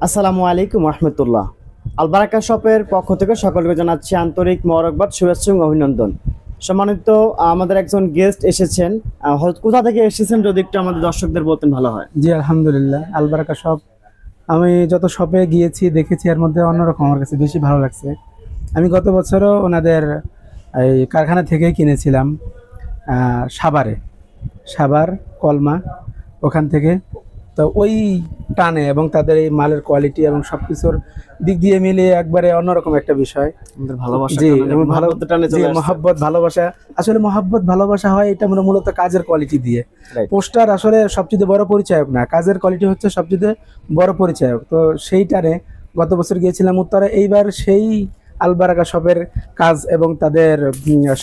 আসসালামু আলাইকুম রহমতুল্লাহ। আলবারাকা শপের পক্ষ থেকে সকলকে জানাচ্ছি আন্তরিক মোবারকবাদ, শুভেচ্ছা এবং অভিনন্দন। সম্মানিত আমাদের একজন গেস্ট এসেছেন, কোথা থেকে এসেছেন যদি একটু আমাদের দর্শকদের বলতেন ভালো হয়। জি আলহামদুলিল্লাহ, আলবারাকা শপ। আমি যত শপে গিয়েছি দেখেছি, এর মধ্যে অন্যরকম আমার কাছে বেশি ভালো লাগছে। আমি গত বছরও ওনাদের এই কারখানা থেকেই কিনেছিলাম, সাভার কলমা, ওখান থেকে। তো ওই টানে এবং তাদের এই মালের কোয়ালিটি এবং সব কিছুর দিক দিয়ে মিলিয়ে একবারে অন্যরকম একটা বিষয়। আমাদের ভালোবাসা জি, কারণে এবং মহব্বতের টানে চলে আসছে। মহব্বত ভালোবাসা, আসলে মহব্বত ভালোবাসা হয় এটা মূলত কাজের কোয়ালিটি দিয়ে। Right. পোস্টার আসলে সবচেয়ে বড় পরিচায়ক না, কাজের কোয়ালিটি হচ্ছে সবচেয়ে বড় পরিচায়ক। তো সেইটারে গত বছর গিয়েছিলাম উত্তরে, এইবার সেই আলবারাকা শপের কাজ এবং তাদের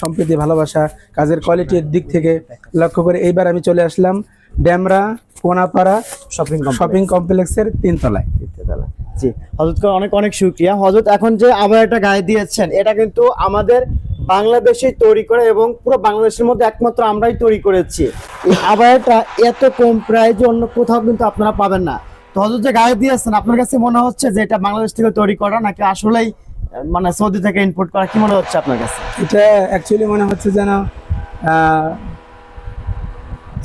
সম্প্রীতি ভালোবাসা কাজের কোয়ালিটির দিক থেকে লক্ষ্য করে এইবার আমি চলে আসলাম ড্যামরা কোনাপাড়া শপিং কমপ্লেক্সের 3 তলায়। জি হযরতকে অনেক অনেক শুকরিয়া। হযরত এখন যে আবায়াটা গায়ে দিয়েছেন এটা কিন্তু আমাদের বাংলাদেশে তৈরি করে এবং পুরো বাংলাদেশের মধ্যে একমাত্র আমরাই তৈরি করেছি। এই আবায়াটা এত কম প্রাইজে অন্য কোথাও কিন্তু আপনারা পাবেন না। তো হযরত যে গায়ে দিয়েছেন আপনার কাছে মনে হচ্ছে যে এটা বাংলাদেশ থেকে তৈরি করা নাকি আসলেই মানে সৌদি থেকে ইম্পোর্ট করা, কি মনে হচ্ছে আপনার কাছে? এটা অ্যাকচুয়ালি মনে হচ্ছে যেন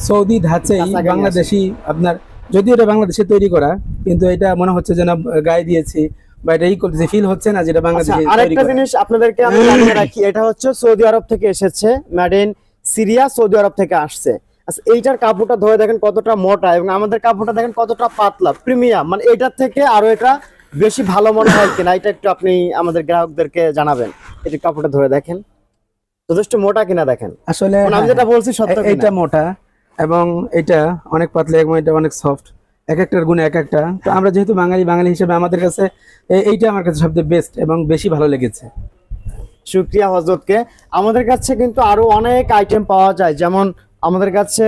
সৌদি ধাঁচেই কাছাকাছি বাংলাদেশি আপনার, যদিও এটা বাংলাদেশে তৈরি করা, কিন্তু এটা মনে হচ্ছে যেন গায়ে দিয়েছি বা এটা ই করতেছি, ফিল হচ্ছে না যেটা বাংলাদেশে তৈরি আরেকটা করা। জিনিস আপনাদেরকে আমি জানিয়ে রাখি, এটা হচ্ছে সৌদি আরব থেকে এসেছে, মেড ইন সিরিয়া, সৌদি আরব থেকে আসছে। আচ্ছা, এইটার কাপড়টা ধরে দেখেন কতটা মোটা এবং আমাদের কাপড়টা দেখেন কতটা পাতলা প্রিমিয়াম, মানে এটার থেকে আরো এটা বেশি ভালো মনে হয় কিনা এটা একটু আপনি আমাদের গ্রাহকদেরকে জানাবেন। এটা কাপড়টা ধরে দেখেন যথেষ্ট মোটা কিনা দেখেন। আসলে মানে আমি যেটা বলছি সত্য কিনা। এটা মোটা এবং এটা অনেক পাতলা এবং এটা অনেক সফট, এক একটার গুণে এক একটা। তো আমরা যেহেতু বাঙালি হিসেবে আমাদের কাছে এইটা আমার কাছে সবচেয়ে বেস্ট এবং বেশি ভালো লেগেছে। শুকরিয়া হযরতকে। আমাদের কাছে কিন্তু আরো অনেক আইটেম পাওয়া যায়, যেমন আমাদের কাছে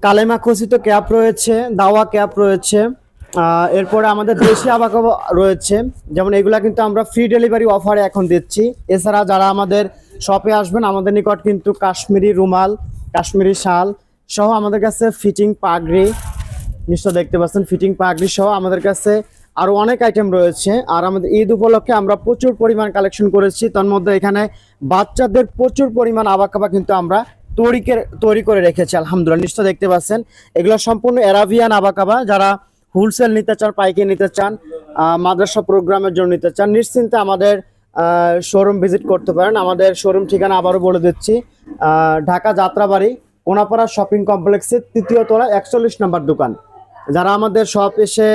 কালেমা খচিত ক্যাপ রয়েছে, দাওয়া ক্যাপ রয়েছে, এরপরে আমাদের দেশি আবাকা রয়েছে। যেমন এগুলা কিন্তু আমরা ফ্রি ডেলিভারি অফারে এখন দিচ্ছি। এছাড়া যারা আমাদের শপে আসবেন আমাদের নিকট কিন্তু কাশ্মীরি রুমাল, কাশ্মীরি শাল সহ আমাদের কাছে ফিটিং পাগড়ি, নিশ্চয় দেখতে পাচ্ছেন ফিটিং পাগড়ি সহ আমাদের কাছে আরো অনেক আইটেম রয়েছে। আর আমাদের ঈদ উপলক্ষে আমরা প্রচুর পরিমাণ কালেকশন করেছি, তার মধ্যে এখানে বাচ্চাদের প্রচুর পরিমাণ আবাকাবা কিন্তু আমরা তৈরি করে রেখেছি আলহামদুলিল্লাহ। নিশ্চয় দেখতে পাচ্ছেন এগুলো সম্পূর্ণ অ্যারাবিয়ান আবাকাবা। যারা হোলসেল নিতে চান, পাইকারি নিতে চান, মাদ্রাসা প্রোগ্রামের জন্য নিতে চান, নিশ্চিন্তে আমাদের শোরুম ভিজিট করতে পারেন। আমাদের শোরুম ঠিকানা আবারও বলে দিচ্ছি, ঢাকা যাত্রাবাড়ি কোনাপাড়া শপিং কমপ্লেক্সের 3য় তলা 41 নম্বর দোকান। যারা আমাদের শপ এসে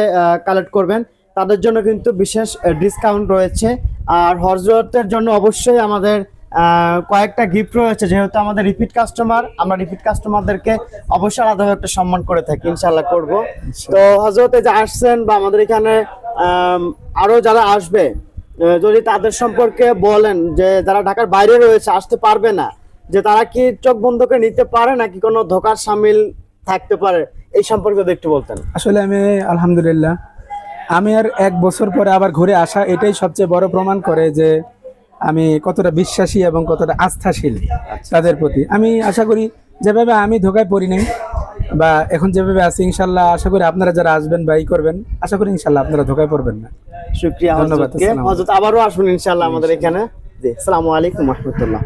কালেক্ট করবেন তাদের জন্য কিন্তু বিশেষ ডিসকাউন্ট রয়েছে। আর হযরতের জন্য অবশ্যই আমাদের কয়েকটা গিফট রয়েছে, যেহেতু আমাদের রিপিট কাস্টমার, আমরা রিপিট কাস্টমারদেরকে অবশ্যই আলাদাভাবে একটা সম্মান করে থাকি, ইনশাআল্লাহ করব। তো হযরত যে আসছেন বা আমাদের এখানে আরো যারা আসবে যদি তাদের সম্পর্কে বলেন, যে যারা ঢাকার বাইরে রয়েছে আসতে পারবে না, যে তারা কি চোখ বন্ধ করে নিতে পারে নাকি কোনো ধোঁকার শামিল থাকতে পারে, এই সম্পর্কে যদি একটু বলতেন। আসলে আমি আলহামদুলিল্লাহ, আমি আর 1 বছর পরে আবার ঘুরে আসা, এটাই সবচেয়ে বড় প্রমাণ করে যে আমি কতটা বিশ্বাসী এবং কতটা আস্থাশীল তাদের প্রতি। আমি আশা করি যেভাবে আমি ধোকায় পড়ি নাই বা এখন যেভাবে আছি, ইনশাল্লাহ আশা করি আপনারা যারা আসবেন বা ই করবেন, আশা করি ইনশাল্লাহ আপনারা ধোকায় পড়বেন না। শুকরিয়া ধন্যবাদ। হযরতকে। হযরত আবারও আসবেন ইনশাআল্লাহ আমাদের এখানে। জি, আসসালামু আলাইকুম ওয়া রাহমাতুল্লাহ।